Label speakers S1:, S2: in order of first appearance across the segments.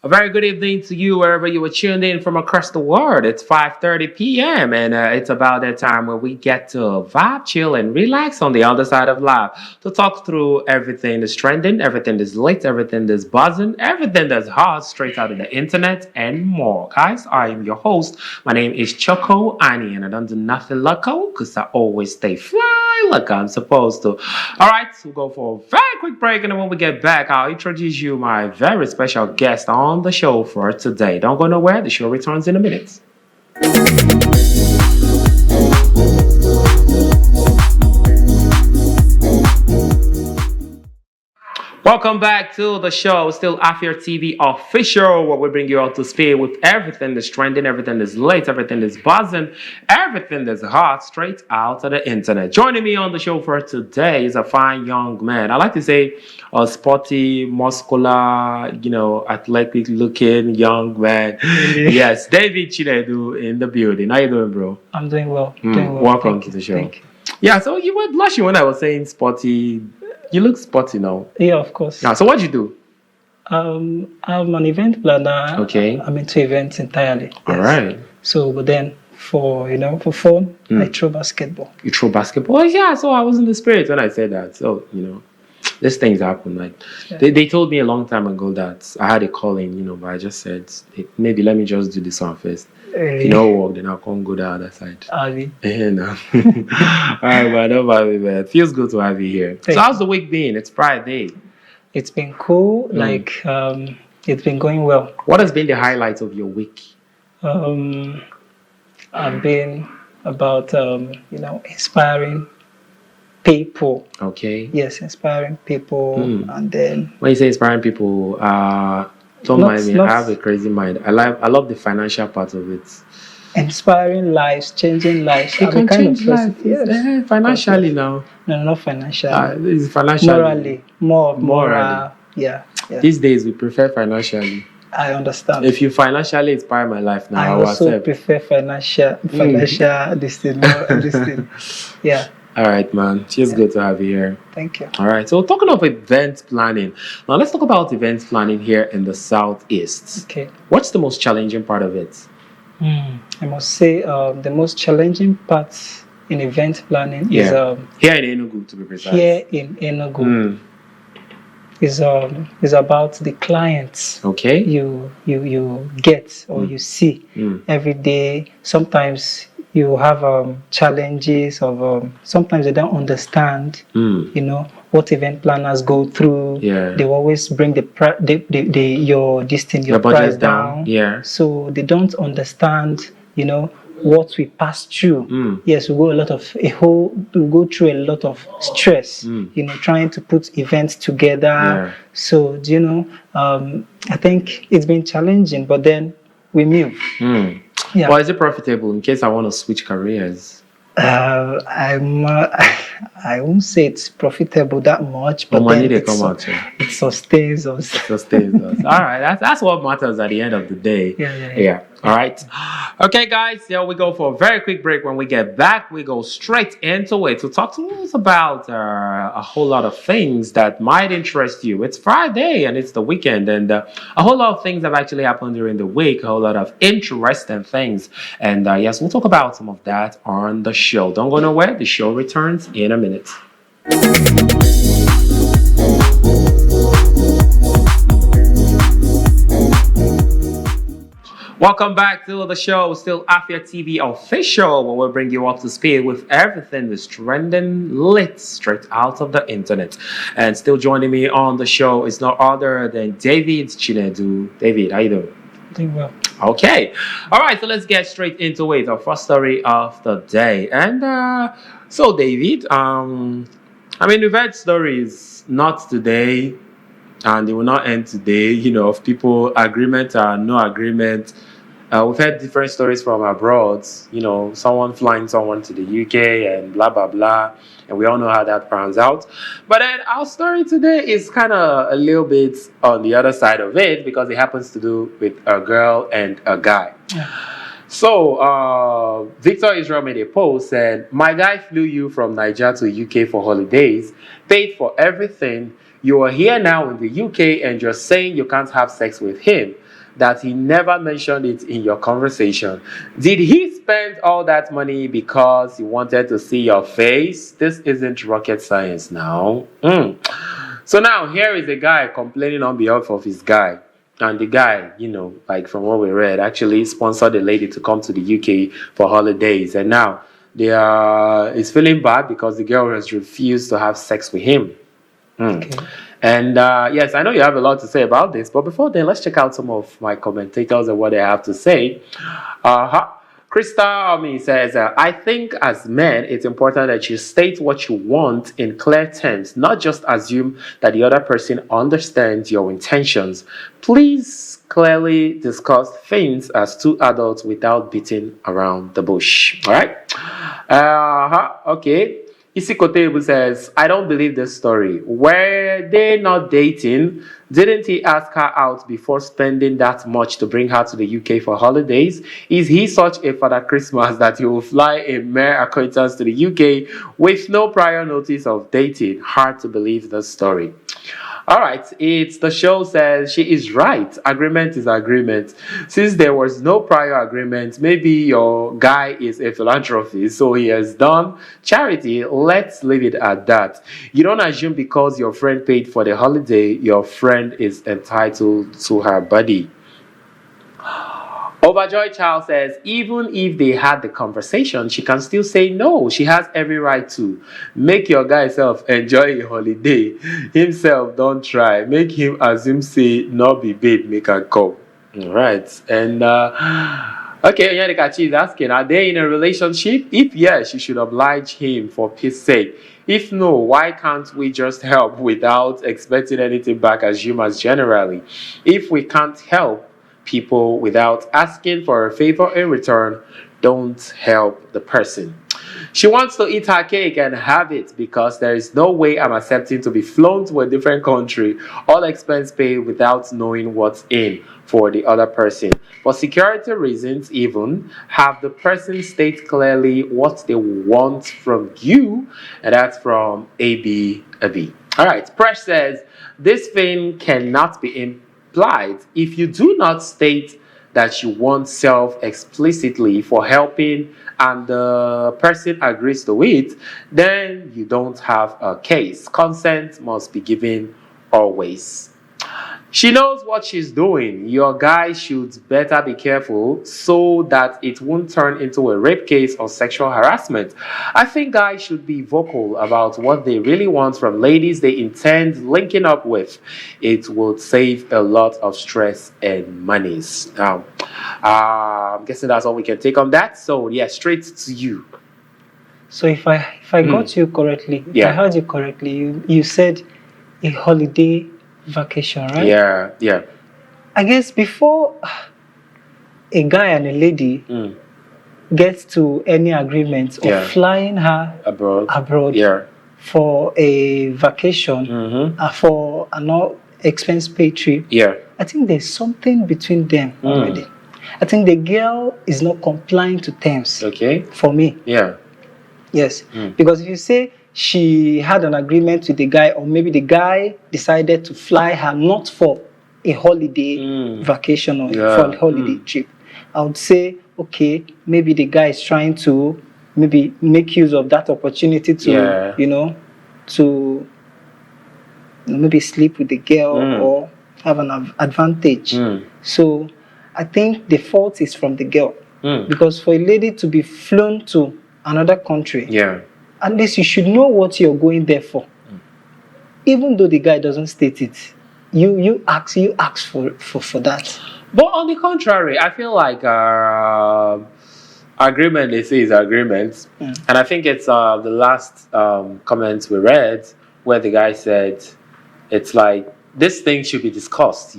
S1: very good evening to you wherever you were tuned in from across the world. It's 5:30 p.m. and it's about that time where we get to vibe, chill, and relax on the other side of life to talk through everything that's trending, everything that's lit, everything that's buzzing, everything that's hot straight out of the internet, and more. Guys, I am your host. My name is Choco Ani, and I don't do nothing loco because I always stay fly like I'm supposed to. All right, so we'll go for a very quick break, and then when we get back, I'll introduce you my very special guest on the show for today. Don't go nowhere. The show returns in a minute. Welcome back to the show, still Afia TV official, where we bring you up to speed with everything that's trending, everything that's late, everything that's buzzing, everything that's hot, straight out of the internet. Joining me on the show for today is a fine young man. I like to say a sporty, muscular, athletic looking young man. Yes, David Chinedu in the building. How you doing, bro?
S2: I'm doing well.
S1: Welcome to the show.
S2: Thank you.
S1: Yeah, so you were blushing when I was saying sporty. You look sporty now.
S2: Yeah, of course.
S1: Yeah, so what do you do?
S2: I'm an event planner.
S1: Okay.
S2: I'm into events entirely.
S1: All right.
S2: So, but then for fun, I throw basketball.
S1: You throw basketball? Oh, yeah, so I was in the spirit when I said that. So, these things happen. Like they told me a long time ago that I had a calling, but I just said, hey, maybe let me just do this one first. If you don't work, then I can't go the other side.
S2: Ali.
S1: No. All right, but don't worry, man. It feels good to have you here. So how's the week been? It's Friday.
S2: It's been cool. It's been going well.
S1: What has been the highlight of your week?
S2: I've been about inspiring people.
S1: Okay.
S2: Yes, inspiring people, and then
S1: when you say inspiring people, don't mind me. I have a crazy mind. I love the financial part of it.
S2: Inspiring lives, changing lives.
S1: You can change lives. Yes. Financially now.
S2: No, not financially.
S1: It's financially.
S2: Morally. Yeah.
S1: These days we prefer financially.
S2: I understand.
S1: If you financially inspire my life now,
S2: I also prefer financial this thing. Yeah.
S1: All right, man. It's good to have you here.
S2: Thank you.
S1: All right. So talking of event planning, now let's talk about event planning here in the Southeast.
S2: Okay.
S1: What's the most challenging part of it?
S2: I must say the most challenging part in event planning is
S1: here in Enugu, to be precise.
S2: Here in Enugu is about the clients.
S1: Okay.
S2: You get or you see every day. Sometimes you have challenges of sometimes they don't understand what event planners go through. They always bring your price down. So they don't understand what we pass through. Yes, we go through a lot of stress trying to put events together. So I think it's been challenging, but then we move.
S1: Well, is it profitable in case I want to switch careers?
S2: I won't say it's profitable that much, but
S1: money
S2: then
S1: it
S2: sustains us.
S1: All right, that's what matters at the end of the day. Yeah. All right. Okay, guys, here we go for a very quick break. When we get back, we go straight into it to talk to us about a whole lot of things that might interest you. It's Friday and it's the weekend, and a whole lot of things have actually happened during the week, a whole lot of interesting things. And yes, we'll talk about some of that on the show. Don't go nowhere. The show returns in a minute. Welcome back to the show, still Afia TV official, where we'll bring you up to speed with everything that's trending, lit straight out of the internet. And still joining me on the show is no other than David Chinedu. David, how you doing?
S2: Doing well.
S1: Okay. All right, so let's get straight into it. Our first story of the day. And so, David, we've had stories not today, and they will not end today, of people agreement or no agreement. We've had different stories from abroad, someone flying someone to the UK and blah, blah, blah. And we all know how that pans out. But then our story today is kind of a little bit on the other side of it because it happens to do with a girl and a guy. So Victor Israel made a post saying, "My guy flew you from Nigeria to UK for holidays, paid for everything. You are here now in the UK and you're saying you can't have sex with him. that he never mentioned it in your conversation? Did he spend all that money because he wanted to see your face? This isn't rocket science now. So now here is a guy complaining on behalf of his guy. And the guy, like from what we read, actually sponsored a lady to come to the UK for holidays. And now he's feeling bad because the girl has refused to have sex with him. Okay. And yes, I know you have a lot to say about this, but before then, let's check out some of my commentators and what they have to say. Krista says, I think as men, it's important that you state what you want in clear terms, not just assume that the other person understands your intentions. Please clearly discuss things as two adults without beating around the bush. All right? Okay. Isikotebu says, I don't believe this story. Were they not dating? Didn't he ask her out before spending that much to bring her to the UK for holidays? Is he such a Father Christmas that he will fly a mere acquaintance to the UK with no prior notice of dating? Hard to believe this story. All right, the show says she is right. Agreement is agreement. Since there was no prior agreement, maybe your guy is a philanthropist, so he has done charity. Let's leave it at that. You don't assume because your friend paid for the holiday, your friend is entitled to her body. Overjoyed Child says, even if they had the conversation, she can still say no. She has every right to. Make your guy self enjoy a holiday. Himself, don't try. Make him assume say, not be babe, make her come. All right. And, okay, Yanikachi is asking, are they in a relationship? If yes, you should oblige him for peace sake. If no, why can't we just help without expecting anything back as humans generally? If we can't help people without asking for a favor in return, don't help the person. She wants to eat her cake and have it because there is no way I'm accepting to be flown to a different country, all expense paid without knowing what's in for the other person. For security reasons, even have the person state clearly what they want from you, and that's from AB. All right, Presh says, this thing cannot be implied if you do not state that you want self explicitly for helping and the person agrees to it, then you don't have a case. Consent must be given always. She knows what she's doing. Your guy should better be careful so that it won't turn into a rape case or sexual harassment. I think guys should be vocal about what they really want from ladies they intend linking up with. It will save a lot of stress and monies. Now, I'm guessing that's all we can take on that. So, yeah, straight to you.
S2: So if I got you correctly, I heard you correctly, you said a holiday vacation, right?
S1: Yeah.
S2: I guess before a guy and a lady gets to any agreement of flying her abroad for a vacation, for an expense paid trip, I think there's something between them already. I think the girl is not complying to terms.
S1: Okay.
S2: For me.
S1: Yeah.
S2: Yes. Because if you say she had an agreement with the guy, or maybe the guy decided to fly her not for a holiday vacation or for a holiday trip, I would say, okay, maybe the guy is trying to maybe make use of that opportunity to, to maybe sleep with the girl or have an advantage. So I think the fault is from the girl. Because for a lady to be flown to another country, at least you should know what you're going there for. Even though the guy doesn't state it, you ask for that.
S1: But on the contrary, I feel like agreement, they say, is agreement. And I think it's the last comments we read where the guy said, it's like, this thing should be discussed,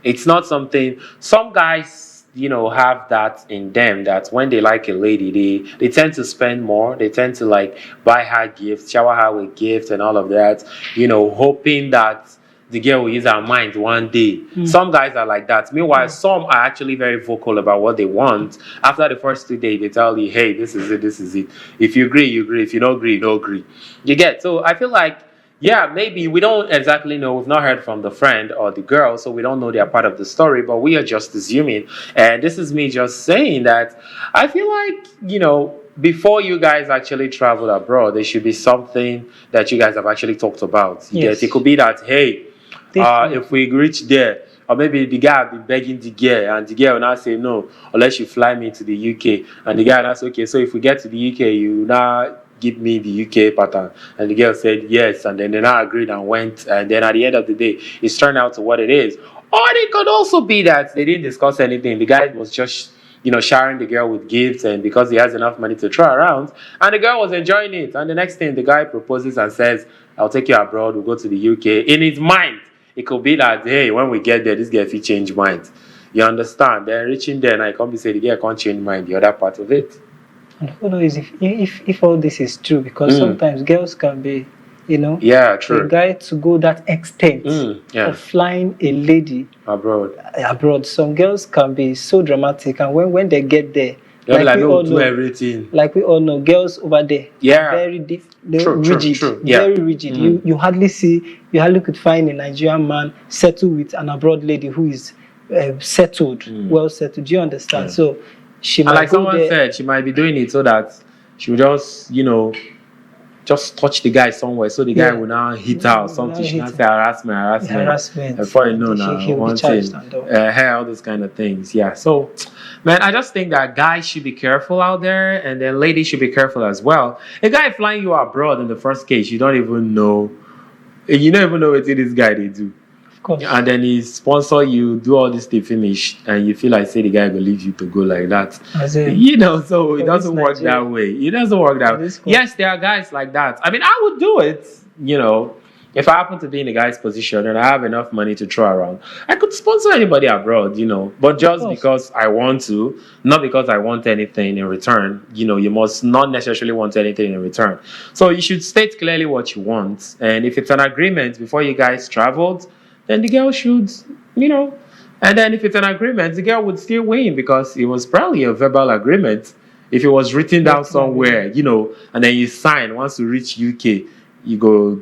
S1: It's not something, some guys, have that in them, that when they like a lady, they tend to spend more. They tend to like buy her gifts, shower her with gifts and all of that, hoping that the girl will use her mind one day. Some guys are like that. Meanwhile, some are actually very vocal about what they want. After the first 2 days, they tell you, hey, this is it. If you agree, you agree. If you don't agree, you don't agree. You get? So I feel like Yeah, maybe we don't exactly know. We've not heard from the friend or the girl, so we don't know their part of the story, but we are just assuming. And this is me just saying that I feel like, before you guys actually travel abroad, there should be something that you guys have actually talked about. You get, it
S2: Yes,
S1: could be that, hey, if
S2: definitely.
S1: we reach there, or maybe the guy will be begging the girl, and the girl will now say no, unless you fly me to the UK. And the guy will now say, okay, so if we get to the UK, you now give me the UK pattern. And the girl said yes, and then they now agreed and went. And then at the end of the day, it's turned out to what it is. Or it could also be that they didn't discuss anything. The guy was just, showering the girl with gifts, and because he has enough money to throw around, and the girl was enjoying it. And the next thing, the guy proposes and says, I'll take you abroad, we'll go to the UK. In his mind, it could be that, hey, when we get there, this girl will change mind. You understand? Then reaching there, now you can't be saying the girl can't change mind, the other part of it.
S2: And who knows if all this is true, because sometimes girls can be,
S1: Yeah,
S2: a
S1: true.
S2: guy to go that extent
S1: Yeah.
S2: of flying a lady
S1: Abroad.
S2: Some girls can be so dramatic, and when they get there,
S1: They'll be like,
S2: we
S1: no,
S2: all
S1: do
S2: know,
S1: everything.
S2: like we all know, girls over there
S1: Yeah.
S2: are very
S1: True,
S2: rigid,
S1: true. Yeah.
S2: very rigid. You hardly could find a Nigerian man settled with an abroad lady who is settled, well settled. Do you understand?
S1: Yeah.
S2: So she
S1: And
S2: might
S1: like
S2: go
S1: someone
S2: there.
S1: said, she might be doing it so that she will just touch the guy somewhere, so the guy will now hit her or something. She can say harassment. Before you know now,
S2: He'll be
S1: one
S2: charged
S1: thing,
S2: and all.
S1: all those kind of things. Yeah. So, man, I just think that guys should be careful out there, and then ladies should be careful as well. A guy flying you abroad in the first case, you don't even know. You don't even know what this guy they do.
S2: Of course.
S1: And then he sponsor you, do all this thing finish, and you feel like say the guy will leave you to go like that. So it doesn't work that way. It doesn't work that way. Yes, there are guys like that. I mean, I would do it, if I happen to be in a guy's position and I have enough money to throw around, I could sponsor anybody abroad, but just because I want to, not because I want anything in return. You must not necessarily want anything in return. So you should state clearly what you want. And if it's an agreement before you guys traveled, then the girl should, and then if it's an agreement, the girl would still win because it was probably a verbal agreement. If it was written down somewhere, and then you sign, once you reach UK, you go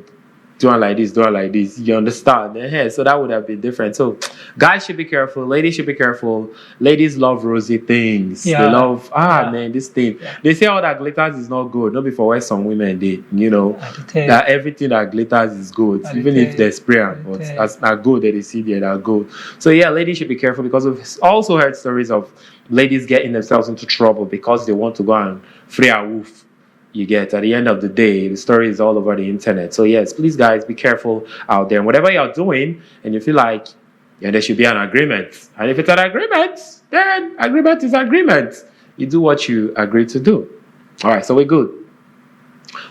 S1: do it like this, you understand? So that would have been different. So guys should be careful, ladies should be careful. Ladies love rosy things. They love man, this thing. They say all that glitters is not good. Not before where some women did, that everything that glitters is good, even if they spray, but as not good that they see there that good. So yeah, ladies should be careful, because we've also heard stories of ladies getting themselves into trouble because they want to go and free a wolf. You get, at the end of the day, the story is all over the internet. So yes, please guys, be careful out there. And whatever you're doing and you feel like there should be an agreement. And if it's an agreement, then agreement is agreement. You do what you agree to do. All right, so we're good.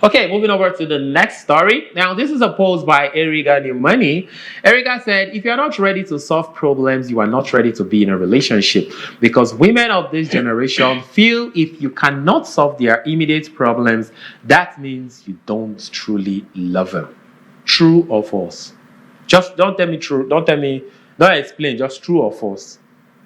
S1: Okay, moving over to the next story. Now, this is a post by Erigga New Money. Erigga said, if you're not ready to solve problems, you are not ready to be in a relationship. Because women of this generation feel if you cannot solve their immediate problems, that means you don't truly love them. True or false? Just don't tell me true. Don't explain. Just true or false?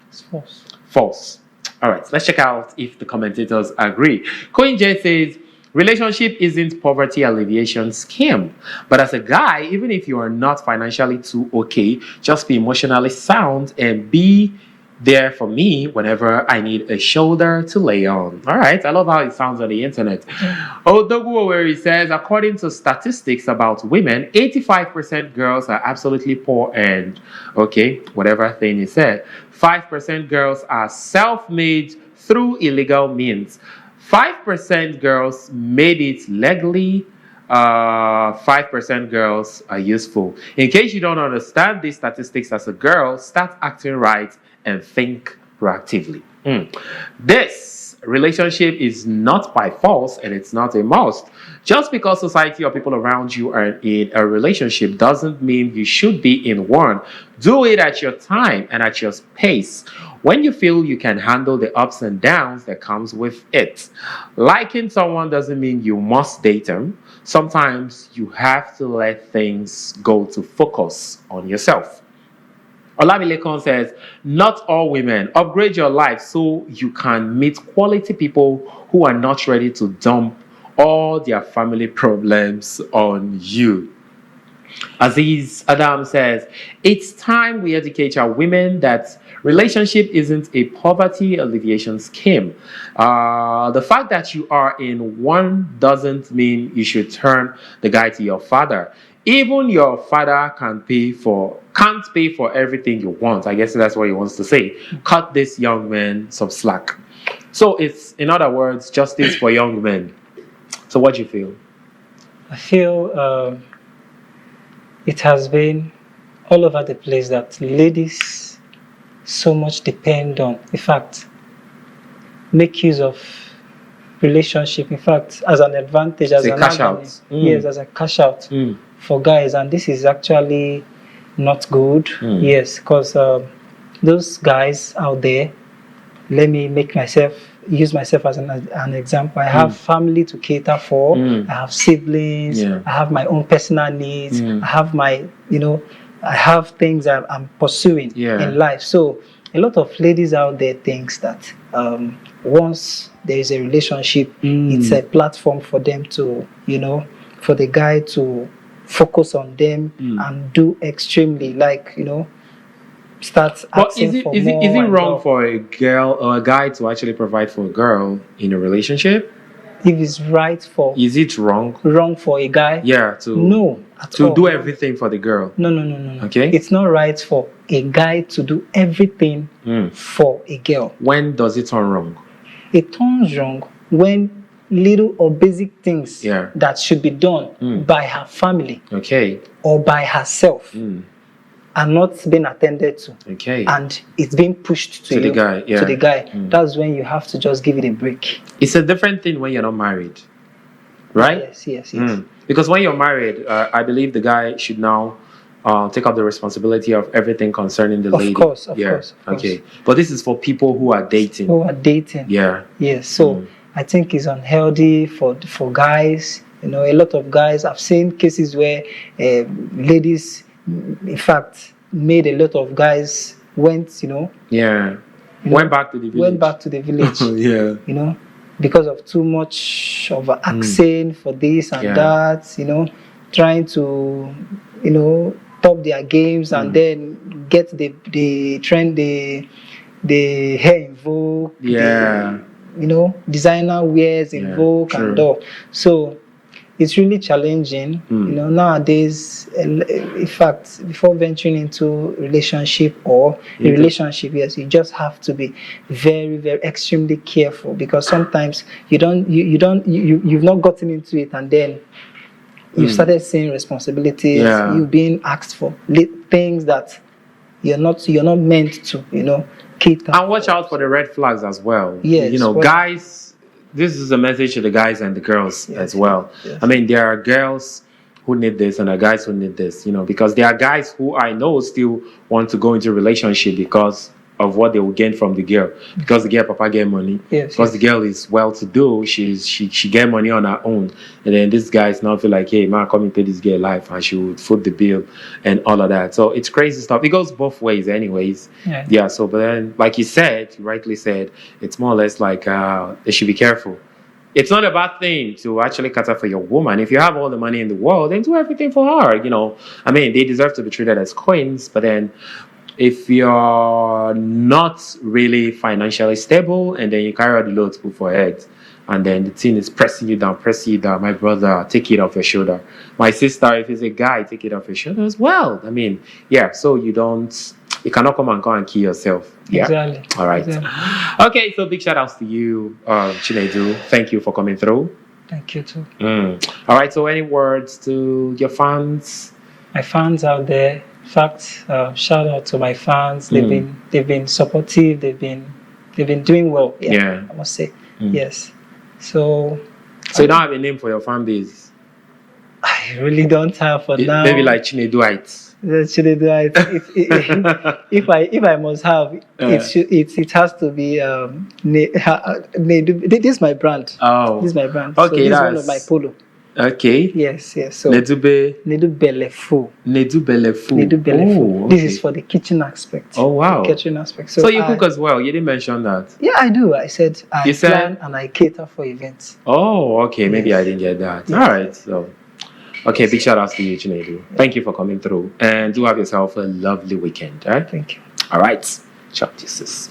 S2: It's false.
S1: False. All right, let's check out if the commentators agree. Coin J says, relationship isn't poverty alleviation scheme. But as a guy, even if you are not financially too okay, just be emotionally sound and be there for me whenever I need a shoulder to lay on. All right, I love how it sounds on the internet. Odogu where he says, according to statistics about women, 85% girls are absolutely poor and, okay, whatever thing he said, 5% girls are self-made through illegal means. 5% girls made it legally. 5% girls are useful. In case you don't understand these statistics as a girl, start acting right and think proactively. This relationship is not by force and it's not a must. Just because society or people around you are in a relationship doesn't mean you should be in one. Do it at your time and at your pace, when you feel you can handle the ups and downs that comes with it. Liking someone doesn't mean you must date them. Sometimes you have to let things go to focus on yourself. Olamilekon says, not all women. Upgrade your life so you can meet quality people who are not ready to dump all their family problems on you. Aziz Adam says, it's time we educate our women that relationship isn't a poverty alleviation scheme. The fact that you are in one doesn't mean you should turn the guy to your father. Even your father can't pay for everything you want. I guess that's what he wants to say. Cut this young man some slack. So it's, in other words, justice for young men. So what do you feel?
S2: I feel it has been all over the place that ladies so much depend on, in fact, make use of relationship, in fact, as an advantage, as an
S1: cash
S2: avenue.
S1: out.
S2: Yes, as a cash out for guys, and this is actually not good. Yes, because those guys out there, let me use myself as an example. I have family to cater for. I have siblings. I have my own personal needs. I have I have things I'm pursuing in life. So a lot of ladies out there thinks that once there is a relationship, it's a platform for them to, for the guy to focus on them and do extremely, start asking for more.
S1: Is it wrong for a girl or a guy to actually provide for a girl in a relationship?
S2: If it's right for...
S1: Is it wrong?
S2: Wrong for a guy?
S1: Yeah,
S2: no,
S1: to do everything for the girl.
S2: No.
S1: Okay.
S2: It's not right for a guy to do everything for a girl.
S1: When does it turn wrong?
S2: It turns wrong when little or basic things that should be done by her family or by herself are not being attended to, and it's being pushed to
S1: the guy.
S2: To the guy. That's when you have to just give it a break.
S1: It's a different thing when you're not married, right?
S2: Yes.
S1: Because when you're married, I believe the guy should now take up the responsibility of everything concerning the lady.
S2: Of course.
S1: Okay. But this is for people who are dating.
S2: Yeah. Yes. So I think it's unhealthy for guys. A lot of guys, I've seen cases where ladies, in fact, made a lot of guys went back to the village. Because of too much of asking for this and that, trying to, top their games and then get the trend, the hair in vogue, designer wears in vogue and all. So it's really challenging, nowadays. In fact, before venturing into relationship or a relationship, yes, you just have to be very, very extremely careful, because sometimes you've not gotten into it, and then you started seeing responsibilities. You've been asked for things that you're not meant to, cater.
S1: And watch out for the red flags as well.
S2: Yes,
S1: guys. This is a message to the guys and the girls as well. Yes. I mean, there are girls who need this and there are guys who need this, because there are guys who I know still want to go into a relationship because of what they will gain from the girl. Because the girl papa get money. Because the girl is well-to-do, she get money on her own. And then this guy is now feel like, hey, man, come and pay this girl life, and she would foot the bill and all of that. So it's crazy stuff. It goes both ways anyways. So but then, like you rightly said, it's more or less like they should be careful. It's not a bad thing to actually cater for your woman. If you have all the money in the world, then do everything for her. I mean, they deserve to be treated as queens, but then if you're not really financially stable and then you carry out the load to put for head, and then the thing is pressing you down, my brother, take it off your shoulder. My sister, if it's a guy, take it off your shoulder as well. I mean, so you cannot come and kill yourself.
S2: Exactly.
S1: All right. Exactly. Okay, so big shout outs to you, Chinedu. Thank you for coming through.
S2: Thank you too.
S1: All right, so any words to your fans?
S2: My fans out there. In fact, shout out to my fans. They've been supportive. They've been doing well. I must say. Yes. So
S1: you don't have a name for your fan base?
S2: I really don't have for now.
S1: Maybe like Chineduites.
S2: If I must have, it has to be this is my brand.
S1: Oh,
S2: this is my brand.
S1: Okay,
S2: so this is one of my polo.
S1: Okay.
S2: Yes. So
S1: Nedu
S2: Belefu.
S1: Oh,
S2: This is for the kitchen aspect.
S1: Oh wow.
S2: The kitchen aspect.
S1: So you cook as well. You didn't mention that.
S2: Yeah, I do. I said I plan and I cater for events.
S1: Oh, okay. Maybe I didn't get that. All right. So Okay, big shout outs to you, Chinedu. Thank you for coming through. And do have yourself a lovely weekend. All right?
S2: Thank you.
S1: All right. Chuck Jesus.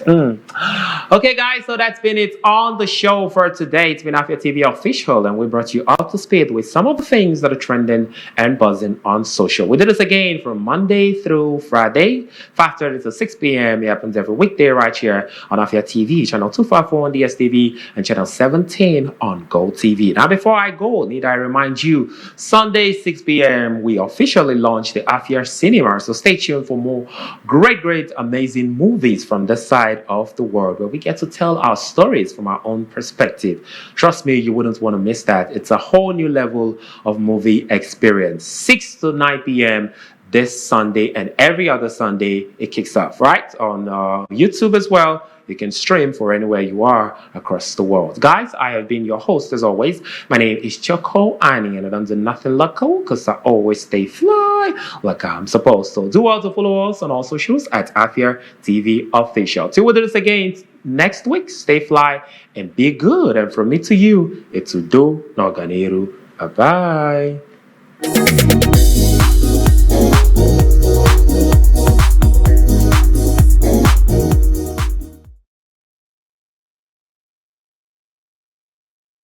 S1: Okay, guys, so that's been it on the show for today. It's been Afia TV official, and we brought you up to speed with some of the things that are trending and buzzing on social. We did this again from Monday through Friday, 5:30 to 6 p.m. It happens every weekday right here on Afia TV, channel 254 on DSTV and channel 17 on Go TV. Now, before I go, need I remind you, Sunday, 6 p.m., we officially launched the Afia Cinema. So stay tuned for more great, amazing movies from this side of the world, where we get to tell our stories from our own perspective. Trust me, you wouldn't want to miss that. It's a whole new level of movie experience. 6 to 9 p.m. this Sunday, and every other Sunday it kicks off, right? On YouTube as well. You can stream for anywhere you are across the world. Guys, I have been your host as always. My name is Choco Ani, and I don't do nothing local because I always stay fly like I'm supposed to. Do well to follow us on all socials at Afia TV Official. Till we do this again next week, stay fly and be good. And from me to you, it's Udo Noganeru. Bye-bye.